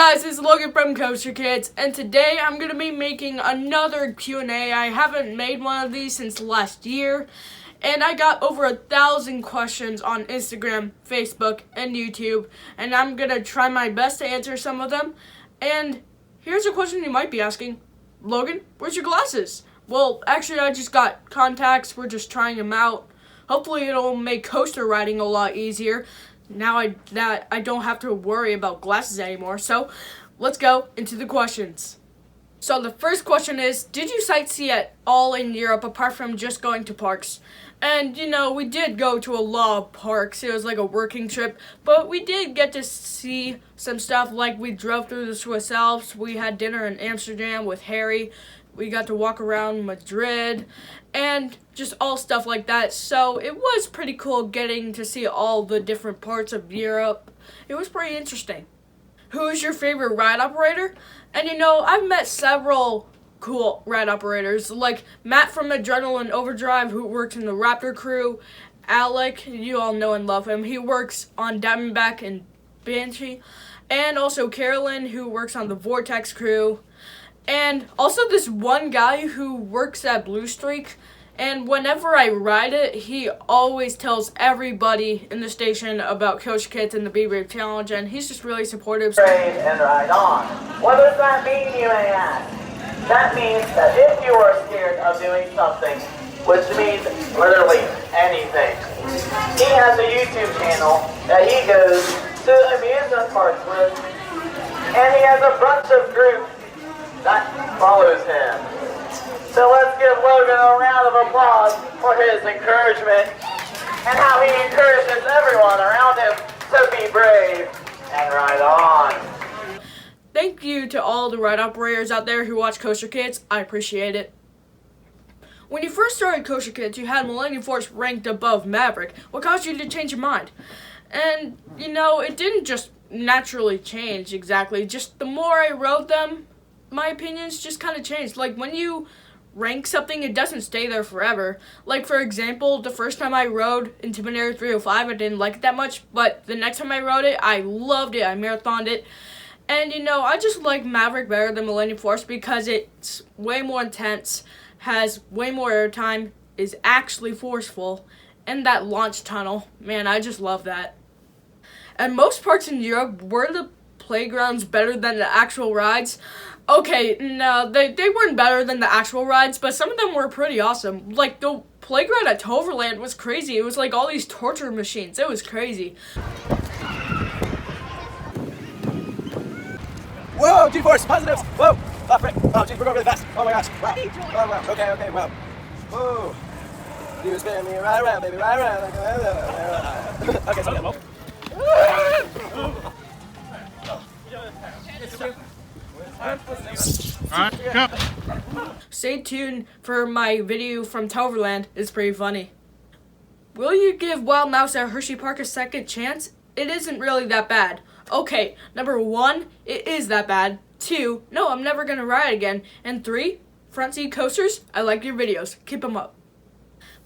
guys, it's Logan from Kosher Kids, and today I'm going to be making another Q&A. I haven't made one of these since last year, and I got over 1,000 questions on Instagram, Facebook, and YouTube, and I'm going to try my best to answer some of them. And here's a question you might be asking. Logan, where's your glasses? Well, actually, I just got contacts. We're just trying them out. Hopefully, it'll make coaster riding a lot easier. Now I don't have to worry about glasses anymore. So let's go into the questions. So the first question is, did you sightsee at all in Europe apart from just going to parks? And we did go to a lot of parks. It was like a working trip, but we did get to see some stuff. Like we drove through the Swiss Alps. We had dinner in Amsterdam with Harry. We got to walk around Madrid and just all stuff like that. So it was pretty cool getting to see all the different parts of Europe. It was pretty interesting. Who is your favorite ride operator? And I've met several cool ride operators, like Matt from Adrenaline Overdrive, who works in the Raptor crew. Alec, you all know and love him. He works on Diamondback and Banshee. And also Carolyn, who works on the Vortex crew. And also this one guy who works at Blue Streak, and whenever I ride it, he always tells everybody in the station about Coach Kids and the Be Brave Challenge, and he's just really supportive. Brave and ride on. What does that mean, you may ask? That means that if you are scared of doing something, which means literally anything, he has a YouTube channel that he goes to amusement parks with, and he has a bunch of groups that follows him. So let's give Logan a round of applause for his encouragement and how he encourages everyone around him to be brave and ride on. Thank you to all the ride operators out there who watch Kosher Kids. I appreciate it. When you first started Kosher Kids, you had Millennium Force ranked above Maverick. What caused you to change your mind? And, it didn't just naturally change exactly. Just the more I rode them, my opinions just kind of changed. Like, when you rank something, it doesn't stay there forever. Like, for example, the first time I rode Intimidator 305, I didn't like it that much, but the next time I rode it, I loved it. I marathoned it. And, I just like Maverick better than Millennium Force because it's way more intense, has way more airtime, is actually forceful, and that launch tunnel, man, I just love that. And most parks in Europe, were the playgrounds better than the actual rides? Okay, no, they weren't better than the actual rides, but some of them were pretty awesome. Like, the playground at Toverland was crazy. It was like all these torture machines. It was crazy. Whoa, G-force, positives. Whoa, left, right. Oh, geez, we're going really fast. Oh my gosh. Wow. Oh, wow. Okay, wow. Whoa. You spin me right around, baby, right around. Okay, so demo. Alright, go. Stay tuned for my video from Toverland. It's pretty funny. Will you give Wild Mouse at Hershey Park a second chance? It isn't really that bad. Okay, number 1, it is that bad. 2, no, I'm never gonna ride again. And 3, front seat coasters, I like your videos. Keep them up.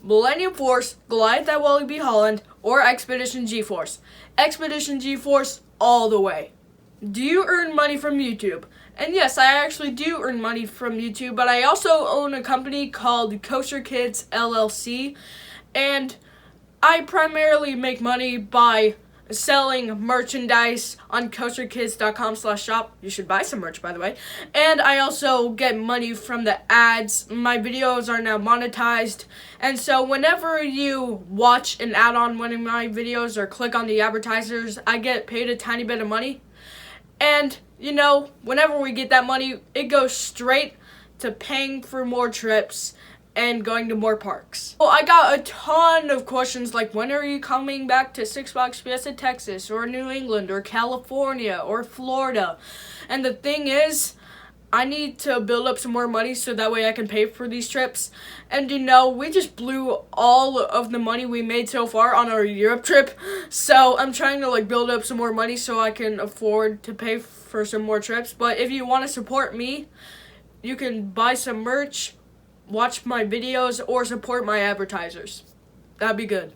Millennium Force, Goliath at Walibi Holland, or Expedition G-Force. Expedition G-Force all the way. Do you earn money from YouTube? And yes, I actually do earn money from YouTube, but I also own a company called Kosher Kids LLC, and I primarily make money by selling merchandise on kosherkids.com/shop. You should buy some merch, by the way. And I also get money from the ads. My videos are now monetized. And so whenever you watch an ad on one of my videos or click on the advertisers, I get paid a tiny bit of money. And, whenever we get that money, it goes straight to paying for more trips and going to more parks. Well, I got a ton of questions like, when are you coming back to Six Flags Fiesta Texas, or New England, or California, or Florida? And the thing is, I need to build up some more money so that way I can pay for these trips. And we just blew all of the money we made so far on our Europe trip. So I'm trying to build up some more money so I can afford to pay for some more trips. But if you want to support me, you can buy some merch, watch my videos, or support my advertisers. That'd be good.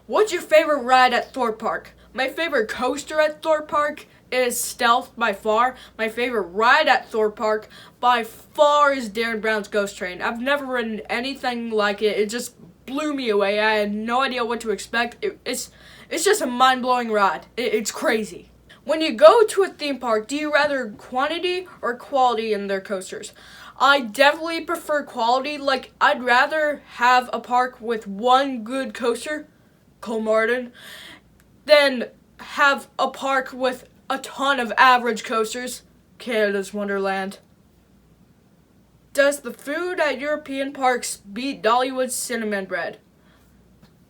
What's your favorite ride at Thorpe Park? My favorite coaster at Thorpe Park is Stealth by far. My favorite ride at Thorpe Park by far is Darren Brown's Ghost Train. I've never ridden anything like it. It just blew me away. I had no idea what to expect. It's just a mind-blowing ride. It's crazy. When you go to a theme park, do you rather quantity or quality in their coasters? I definitely prefer quality. Like, I'd rather have a park with one good coaster, Cole Martin, than have a park with a ton of average coasters, Canada's Wonderland. Does the food at European parks beat Dollywood's cinnamon bread?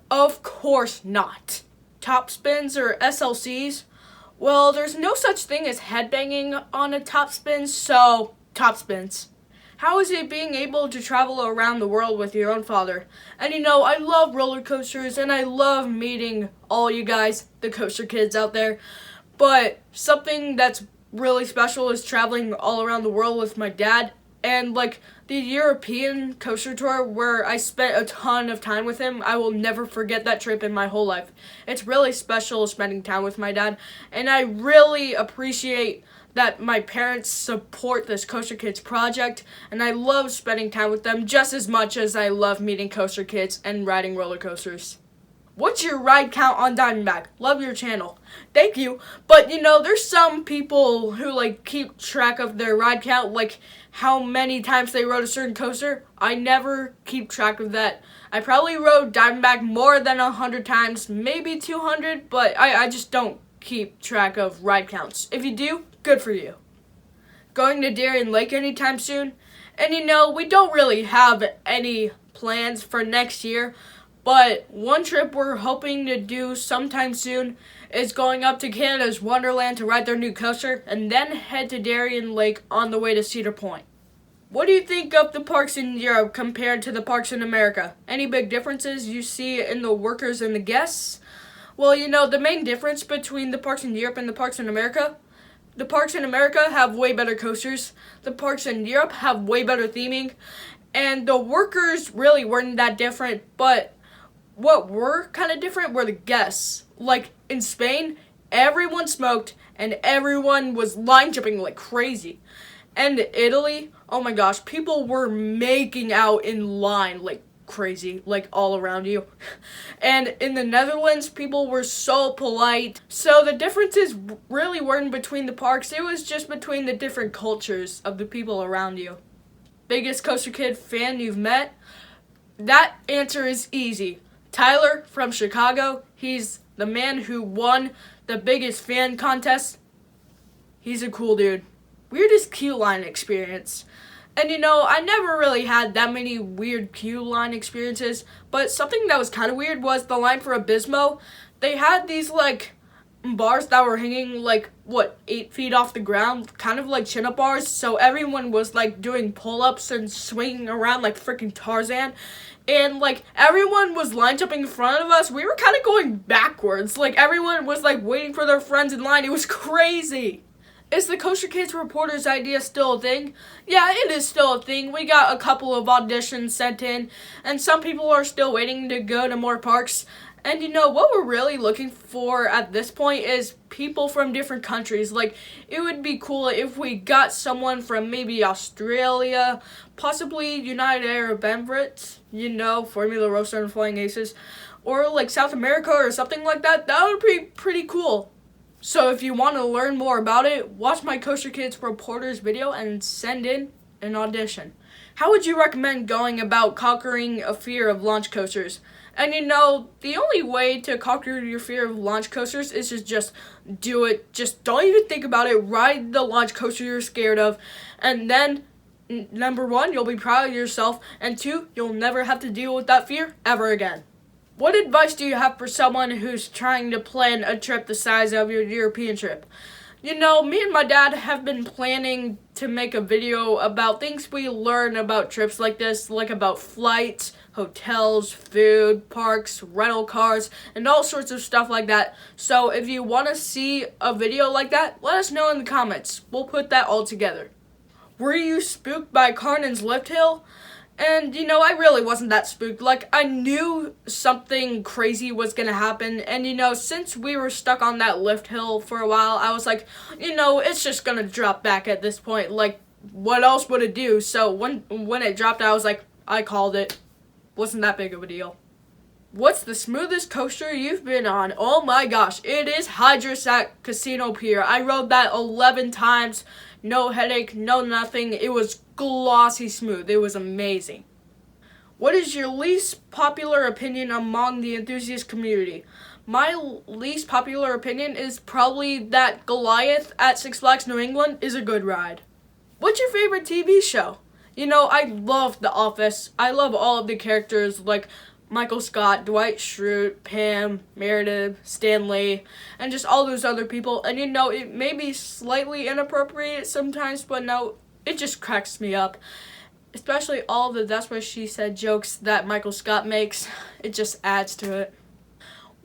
Of course not. Top spins or SLCs? Well, there's no such thing as headbanging on a top spin, so top spins. How is it being able to travel around the world with your own father? And I love roller coasters and I love meeting all you guys, the Kosher kids out there. But something that's really special is traveling all around the world with my dad. And like the European Kosher tour where I spent a ton of time with him, I will never forget that trip in my whole life. It's really special spending time with my dad, and I really appreciate that my parents support this Kosher Kids project, and I love spending time with them just as much as I love meeting Kosher Kids and riding roller coasters. What's your ride count on Diamondback? Love your channel. Thank you. But there's some people who keep track of their ride count, like how many times they rode a certain coaster. I never keep track of that. I probably rode Diamondback more than 100 times, maybe 200, but I just don't keep track of ride counts. If you do, good for you. Going to Darien Lake anytime soon? And we don't really have any plans for next year. But one trip we're hoping to do sometime soon is going up to Canada's Wonderland to ride their new coaster and then head to Darien Lake on the way to Cedar Point. What do you think of the parks in Europe compared to the parks in America? Any big differences you see in the workers and the guests? Well, the main difference between the parks in Europe and the parks in America, the parks in America have way better coasters, the parks in Europe have way better theming, and the workers really weren't that different, but what were kind of different were the guests. Like in Spain, everyone smoked and everyone was line jumping like crazy. And Italy, oh my gosh, people were making out in line like crazy, like all around you. And in the Netherlands, people were so polite. So the differences really weren't between the parks, it was just between the different cultures of the people around you. Biggest Kosher Kid fan you've met? That answer is easy. Tyler from Chicago, he's the man who won the biggest fan contest. He's a cool dude. Weirdest queue line experience. And I never really had that many weird queue line experiences, but something that was kind of weird was the line for Abismo. They had these bars that were hanging 8 feet off the ground, kind of like chin-up bars, so everyone was doing pull-ups and swinging around like freaking Tarzan. And everyone was line jumping in front of us. We were kind of going backwards. Everyone was waiting for their friends in line. It was crazy. Is the Kosher Kids Reporters idea still a thing? Yeah, it is still a thing. We got a couple of auditions sent in, and some people are still waiting to go to more parks. And what we're really looking for at this point is people from different countries. It would be cool if we got someone from maybe Australia, possibly United Arab Emirates, Formula Rosa and Flying Aces, or South America or something like that. That would be pretty cool. So if you want to learn more about it, watch my Kosher Kids Reporters video and send in an audition. How would you recommend going about conquering a fear of launch coasters? And the only way to conquer your fear of launch coasters is to just do it. Just don't even think about it. Ride the launch coaster you're scared of. And then, number one, you'll be proud of yourself. And two, you'll never have to deal with that fear ever again. What advice do you have for someone who's trying to plan a trip the size of your European trip? Me and my dad have been planning to make a video about things we learn about trips like this, about flights, hotels, food, parks, rental cars, and all sorts of stuff like that. So if you want to see a video like that, let us know in the comments. We'll put that all together. Were you spooked by Carnan's lift hill? And, I really wasn't that spooked. Like, I knew something crazy was gonna happen. And, since we were stuck on that lift hill for a while, I was like, it's just gonna drop back at this point. Like, what else would it do? So, when it dropped, I was like, I called it. Wasn't that big of a deal. What's the smoothest coaster you've been on? Oh my gosh, it is Hydrus at Casino Pier. I rode that 11 times. No headache, no nothing. It was glossy smooth. It was amazing. What is your least popular opinion among the enthusiast community? My least popular opinion is probably that Goliath at Six Flags New England is a good ride. What's your favorite TV show? I love The Office. I love all of the characters like Michael Scott, Dwight Schrute, Pam, Meredith, Stanley, and just all those other people. And it may be slightly inappropriate sometimes, but no, it just cracks me up. Especially all of the That's What She Said jokes that Michael Scott makes. It just adds to it.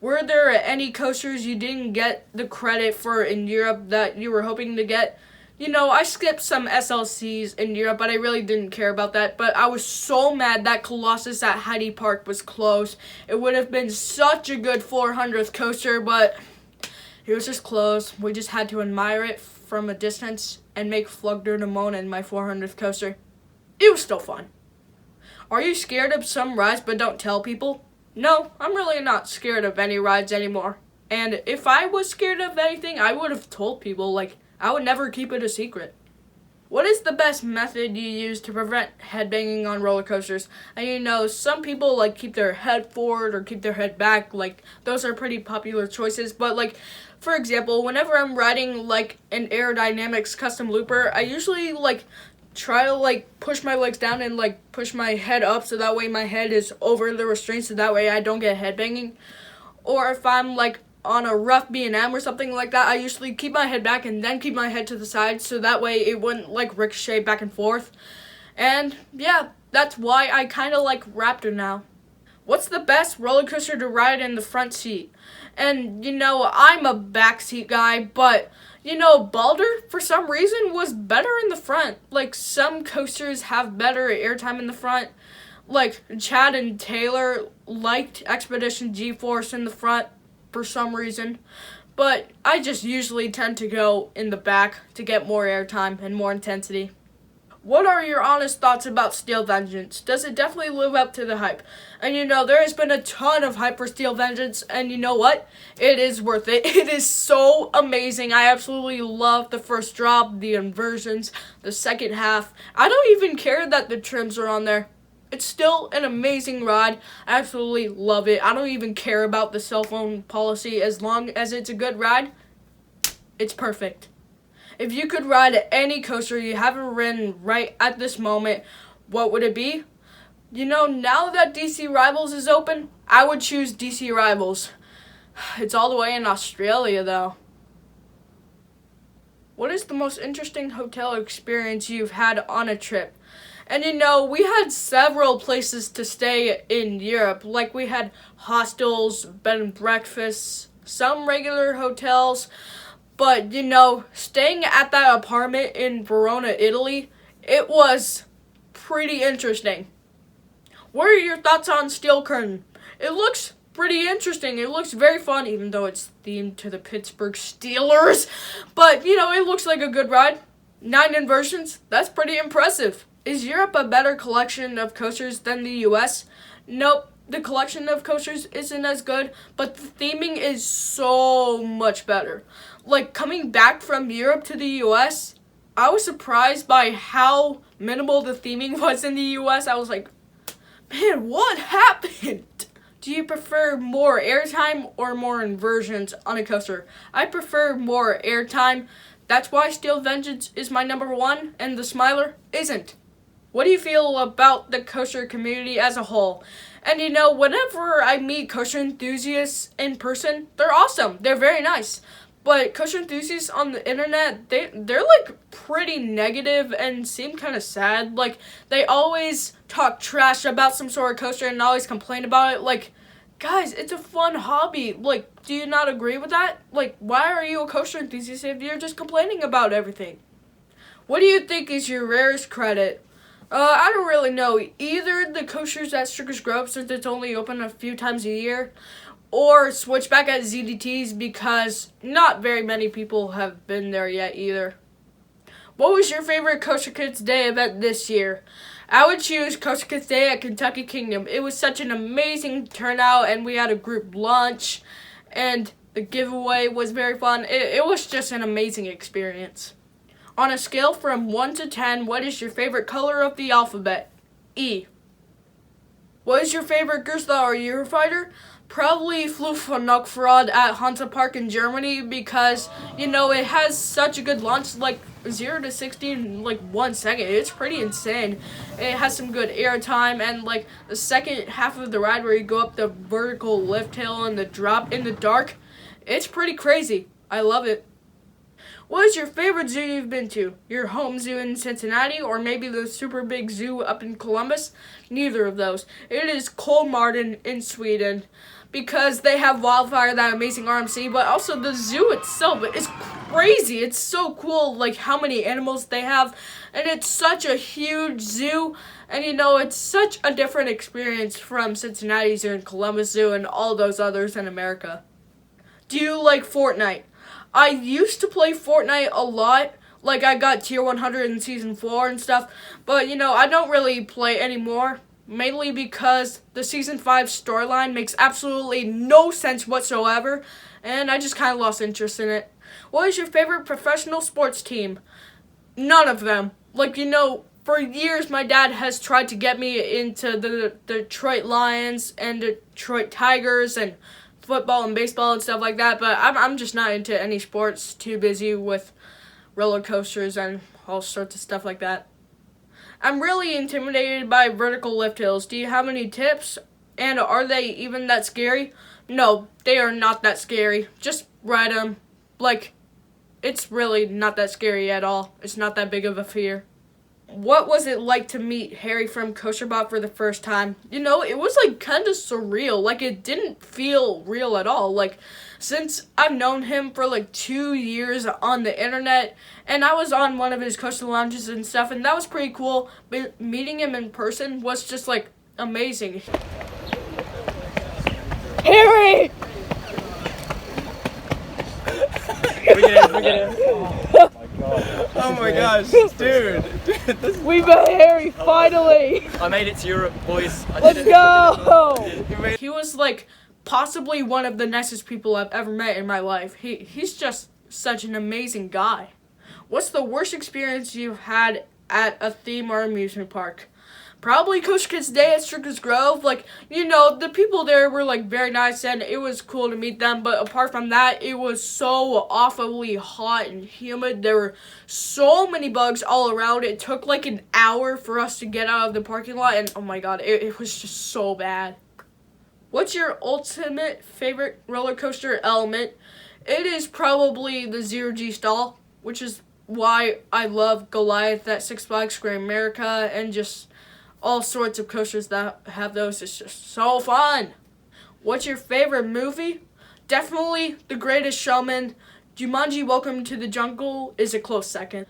Were there any coasters you didn't get the credit for in Europe that you were hoping to get? I skipped some SLCs in Europe, but I really didn't care about that. But I was so mad that Colossus at Heidi Park was closed. It would have been such a good 400th coaster, but it was just closed. We just had to admire it from a distance and make Flugder to moan in my 400th coaster. It was still fun. Are you scared of some rides but don't tell people? No, I'm really not scared of any rides anymore. And if I was scared of anything, I would have told people, I would never keep it a secret. What is the best method you use to prevent headbanging on roller coasters? And some people keep their head forward or keep their head back. Those are pretty popular choices. But for example, whenever I'm riding an aerodynamics custom looper, I usually try to push my legs down and push my head up so that way my head is over the restraint so that way I don't get headbanging. Or if I'm on a rough B&M or something like that, I usually keep my head back and then keep my head to the side so that way it wouldn't ricochet back and forth. And yeah, that's why I kind of like Raptor now. What's the best roller coaster to ride in the front seat? And I'm a backseat guy, but Balder for some reason was better in the front. Some coasters have better airtime in the front. Chad and Taylor liked Expedition G-Force in the front for some reason, but I just usually tend to go in the back to get more airtime and more intensity. What are your honest thoughts about Steel Vengeance? Does it definitely live up to the hype? And there has been a ton of hype for Steel Vengeance, and you know what? It is worth it. It is so amazing. I absolutely love the first drop, the inversions, the second half. I don't even care that the trims are on there. It's still an amazing ride. I absolutely love it. I don't even care about the cell phone policy. As long as it's a good ride, it's perfect. If you could ride any coaster you haven't ridden right at this moment, what would it be? Now that DC Rivals is open, I would choose DC Rivals. It's all the way in Australia, though. What is the most interesting hotel experience you've had on a trip? And we had several places to stay in Europe. We had hostels, bed and breakfasts, some regular hotels. But, staying at that apartment in Verona, Italy, it was pretty interesting. What are your thoughts on Steel Curtain? It looks pretty interesting. It looks very fun, even though it's themed to the Pittsburgh Steelers. But, it looks like a good ride. 9 inversions, that's pretty impressive. Is Europe a better collection of coasters than the US? Nope, the collection of coasters isn't as good, but the theming is so much better. Coming back from Europe to the US, I was surprised by how minimal the theming was in the US. I was like, man, what happened? Do you prefer more airtime or more inversions on a coaster? I prefer more airtime. That's why Steel Vengeance is my number one and the Smiler isn't. What do you feel about the Kosher community as a whole? And whenever I meet Kosher enthusiasts in person, they're awesome. They're very nice. But Kosher enthusiasts on the internet, they're pretty negative and seem kind of sad. They always talk trash about some sort of coaster and always complain about it. Guys, it's a fun hobby. Do you not agree with that? Why are you a Kosher enthusiast if you're just complaining about everything? What do you think is your rarest credit? I don't really know. Either the Koshers at Strickers Grove, since it's only open a few times a year, or Switchback at ZDT's because not very many people have been there yet either. What was your favorite Kosher Kids Day event this year? I would choose Kosher Kids Day at Kentucky Kingdom. It was such an amazing turnout, and we had a group lunch, and the giveaway was very fun. It was just an amazing experience. On a scale from 1 to 10, what is your favorite color of the alphabet? E. What is your favorite Gerstlauer or Eurofighter? Probably Flufenokfrod at Hansa Park in Germany because, it has such a good launch, like 0 to 60 in like 1 second. It's pretty insane. It has some good airtime, and like the second half of the ride where you go up the vertical lift hill and the drop in the dark, it's pretty crazy. I love it. What is your favorite zoo you've been to? Your home zoo in Cincinnati or maybe the super big zoo up in Columbus? Neither of those. It is Kolmarden in Sweden because they have Wildfire, that amazing RMC, but also the zoo itself is crazy. It's so cool, like how many animals they have, and it's such a huge zoo, and it's such a different experience from Cincinnati Zoo and Columbus Zoo and all those others in America. Do you like Fortnite? I used to play Fortnite a lot, like I got tier 100 in season 4 and stuff, but I don't really play anymore, mainly because the season 5 storyline makes absolutely no sense whatsoever, and I just kind of lost interest in it. What is your favorite professional sports team? None of them. For years my dad has tried to get me into the Detroit Lions and Detroit Tigers and football and baseball and stuff like that, but I'm just not into any sports. Too busy with Rollercoasters and all sorts of stuff like that. I'm really intimidated by vertical lift hills. Do you have any tips? And are they even that scary? No, they are not that scary. Just ride them. It's really not that scary at all. It's not that big of a fear. What was it like to meet Harry from KosherBot for the first time? It was kind of surreal. It didn't feel real at all. Since I've known him for 2 years on the internet, and I was on one of his Kosher lounges and stuff, and that was pretty cool. But meeting him in person was just amazing. Harry! Bring it in. Oh my gosh, dude. We met Harry, finally! I made it to Europe, boys. Let's go! He was possibly one of the nicest people I've ever met in my life. He's just such an amazing guy. What's the worst experience you've had at a theme or amusement park? Probably Kosher Kids Day at Strickers Grove. The people there were very nice and it was cool to meet them, but apart from that, it was so awfully hot and humid. There were so many bugs all around. It took an hour for us to get out of the parking lot, and oh my god, it was just so bad. What's your ultimate favorite roller coaster element? It is probably the 0G stall, which is why I love Goliath at Six Flags Great America and just all sorts of coasters that have those. It's just so fun. What's your favorite movie? Definitely The Greatest Showman. Jumanji Welcome to the Jungle is a close second.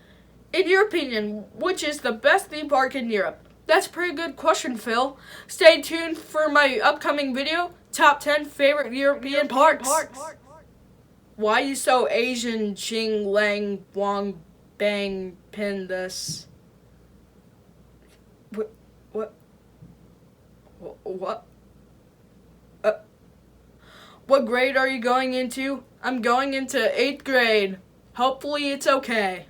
In your opinion, which is the best theme park in Europe? That's a pretty good question, Phil. Stay tuned for my upcoming video, Top 10 Favorite European Parks. Why you so Asian, Ching, Lang, Wong, Bang, Pin this? What? What grade are you going into? I'm going into 8th grade. Hopefully it's okay.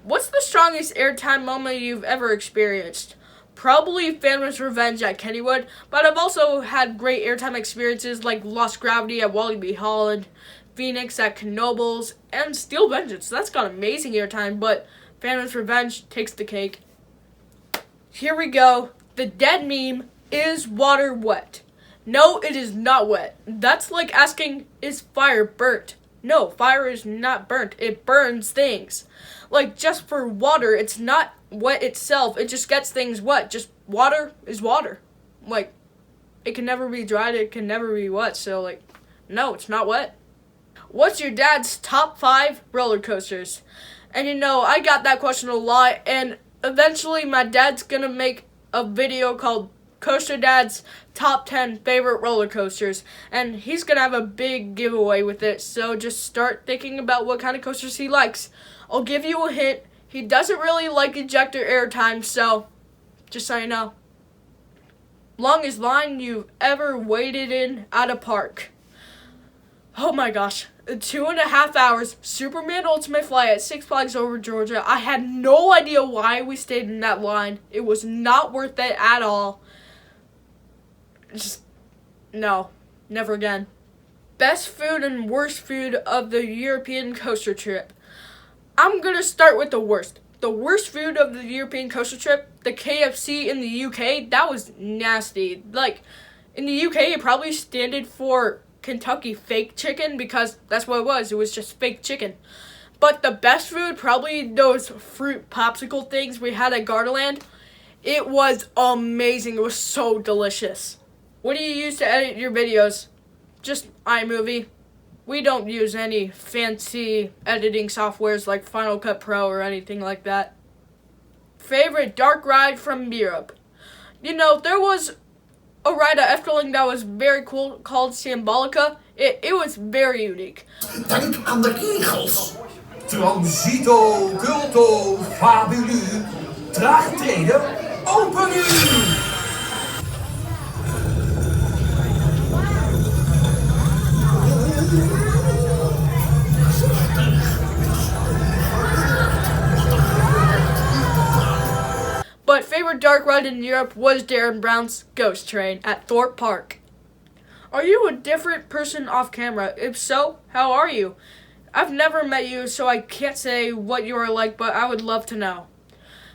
What's the strongest airtime moment you've ever experienced? Probably Phantom's Revenge at Kennywood, but I've also had great airtime experiences like Lost Gravity at Walibi Holland, Phoenix at Knoebels, and Steel Vengeance. That's got amazing airtime, but Phantom's Revenge takes the cake. Here we go. The dead meme, is water wet? No, it is not wet. That's like asking, is fire burnt? No, fire is not burnt. It burns things. Just for water, it's not wet itself. It just gets things wet. Just water is water. It can never be dried. It can never be wet. So, no, it's not wet. What's your dad's top 5 roller coasters? And I got that question a lot, and eventually my dad's gonna make a video called Kosher Dad's Top 10 Favorite Roller Coasters, and he's gonna have a big giveaway with it, so just start thinking about what kind of coasters he likes. I'll give you a hint, he doesn't really like ejector airtime, so just so you know. Longest line you've ever waited in at a park. Oh my gosh, 2.5 hours, Superman Ultimate Flight at Six Flags Over Georgia. I had no idea why we stayed in that line. It was not worth it at all. Just, no, never again. Best food and worst food of the European coaster trip. I'm going to start with the worst. The worst food of the European coaster trip, the KFC in the UK, that was nasty. Like, in the UK, it probably stood for Kentucky fake chicken because that's what it was. It was just fake chicken. But the best food, probably those fruit popsicle things we had at Gardaland. It was amazing. It was so delicious. What do you use to edit your videos? Just iMovie. We don't use any fancy editing softwares like Final Cut Pro or anything like that. Favorite dark ride from Europe? You know, there was a ride at Efteling that was very cool called Symbolica. It was very unique. Denk aan de regels. Transito, culto, fabulu. Traag treden, open u! But favorite dark ride in Europe was Darren Brown's Ghost Train at Thorpe Park. Are you a different person off camera? If so, how are you? I've never met you, so I can't say what you are like, but I would love to know.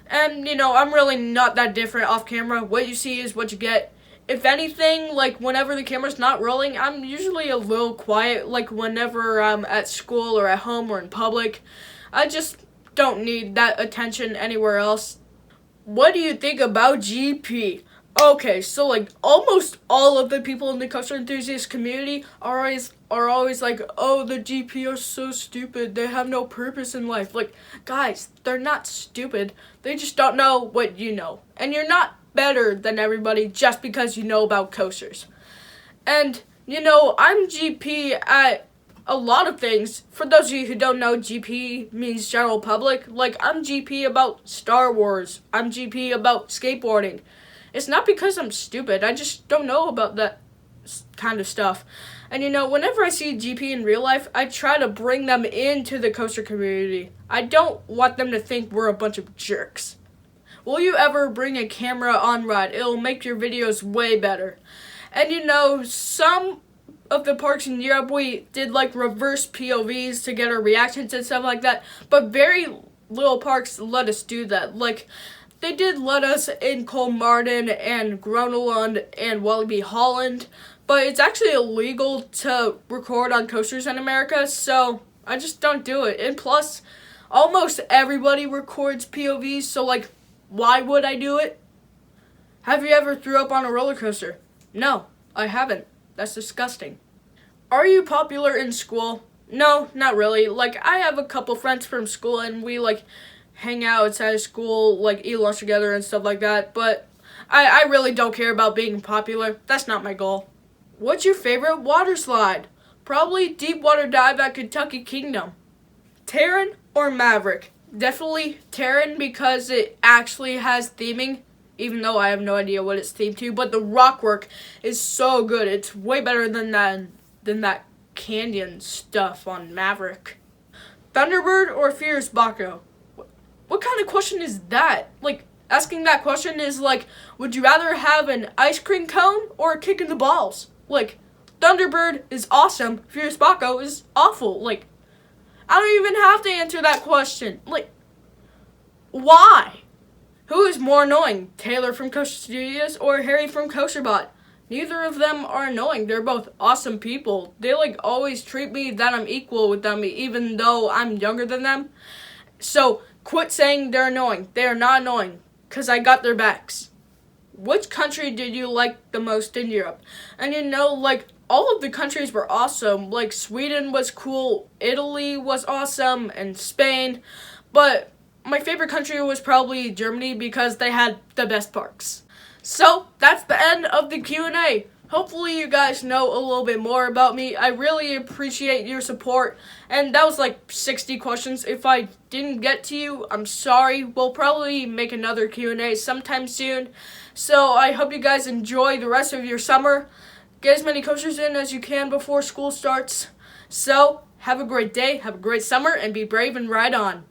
And, you know, I'm really not that different off camera. What you see is what you get. If anything, like, whenever the camera's not rolling, I'm usually a little quiet, like, whenever I'm at school or at home or in public. I just don't need that attention anywhere else. What do you think about GP? Okay, so like almost all of the people in the Kosher enthusiast community are always like, oh, the GP are so stupid. They have no purpose in life. Like, guys, they're not stupid. They just don't know what you know. And you're not better than everybody just because you know about coasters. And, you know, I'm GP at a lot of things. For those of you who don't know, GP means general public. Like, I'm GP about Star Wars. I'm GP about skateboarding. It's not because I'm stupid. I just don't know about that kind of stuff. And, you know, whenever I see GP in real life, I try to bring them into the coaster community. I don't want them to think we're a bunch of jerks. Will you ever bring a camera on ride? It'll make your videos way better. And, you know, some of the parks in Europe, we did like reverse POVs to get our reactions and stuff like that, but very little parks let us do that. Like, they did let us in Kolmarden and Groenland and Walibi Holland, but it's actually illegal to record on coasters in America, so I just don't do it. And plus, almost everybody records POVs, so like, why would I do it? Have you ever threw up on a roller coaster? No, I haven't. That's disgusting. Are you popular in school? No, not really. Like, I have a couple friends from school, and we, like, hang out outside of school, like, eat lunch together and stuff like that. But I really don't care about being popular. That's not my goal. What's your favorite water slide? Probably Deep Water Dive at Kentucky Kingdom. Terran or Maverick? Definitely Terran because it actually has theming. Even though I have no idea what it's themed to, but the rock work is so good. It's way better than that canyon stuff on Maverick. Thunderbird or Fierce Baco? What kind of question is that? Like, asking that question is like, would you rather have an ice cream cone or a kick in the balls? Like, Thunderbird is awesome. Fierce Baco is awful. Like, I don't even have to answer that question. Like, why? Who is more annoying, Taylor from Kosher Studios or Harry from KosherBot? Neither of them are annoying. They're both awesome people. They like always treat me that I'm equal with them even though I'm younger than them. So quit saying they're annoying. They are not annoying because I got their backs. Which country did you like the most in Europe? And you know, like, all of the countries were awesome. Like, Sweden was cool, Italy was awesome, and Spain. But my favorite country was probably Germany because they had the best parks. So that's the end of the Q&A. Hopefully you guys know a little bit more about me. I really appreciate your support. And that was like 60 questions. If I didn't get to you, I'm sorry. We'll probably make another Q&A sometime soon. So I hope you guys enjoy the rest of your summer. Get as many Koshers in as you can before school starts. So have a great day, have a great summer, and be brave and ride on.